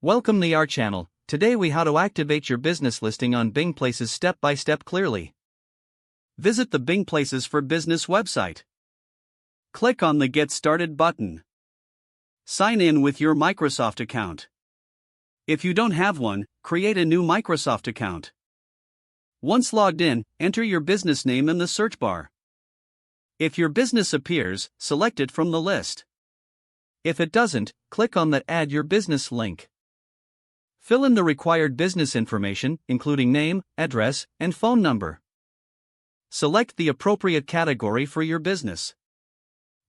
Welcome to our channel. Today we how to activate your business listing on Bing Places step by step clearly. Visit the Bing Places for Business website. Click on the Get Started button. Sign in with your Microsoft account. If you don't have one, create a new Microsoft account. Once logged in, enter your business name in the search bar. If your business appears, select it from the list. If it doesn't, click on the Add Your Business link. Fill in the required business information, including name, address, and phone number. Select the appropriate category for your business.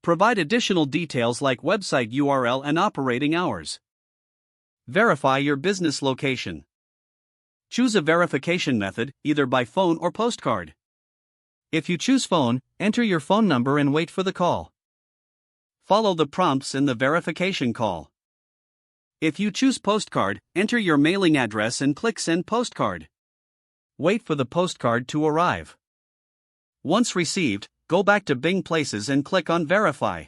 Provide additional details like website URL and operating hours. Verify your business location. Choose a verification method, either by phone or postcard. If you choose phone, enter your phone number and wait for the call. Follow the prompts in the verification call. If you choose postcard, enter your mailing address and click Send Postcard. Wait for the postcard to arrive. Once received, go back to Bing Places and click on Verify.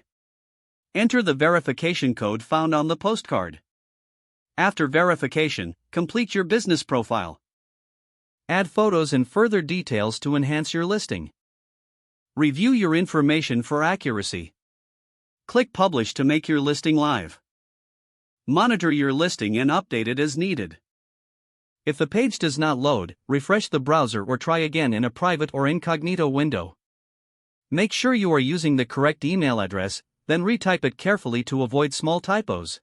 Enter the verification code found on the postcard. After verification, complete your business profile. Add photos and further details to enhance your listing. Review your information for accuracy. Click Publish to make your listing live. Monitor your listing and update it as needed. If the page does not load, refresh the browser or try again in a private or incognito window. Make sure you are using the correct email address, then retype it carefully to avoid small typos.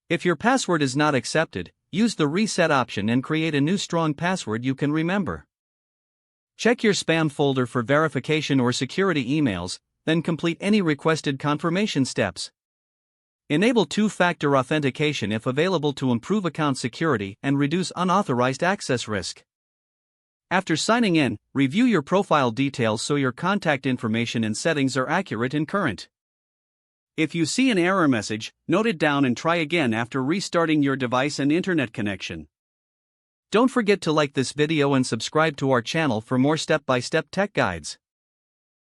If your password is not accepted, use the reset option and create a new strong password you can remember. Check your spam folder for verification or security emails, then complete any requested confirmation steps. Enable two-factor authentication if available to improve account security and reduce unauthorized access risk. After signing in, review your profile details so your contact information and settings are accurate and current. If you see an error message, note it down and try again after restarting your device and internet connection. Don't forget to like this video and subscribe to our channel for more step-by-step tech guides.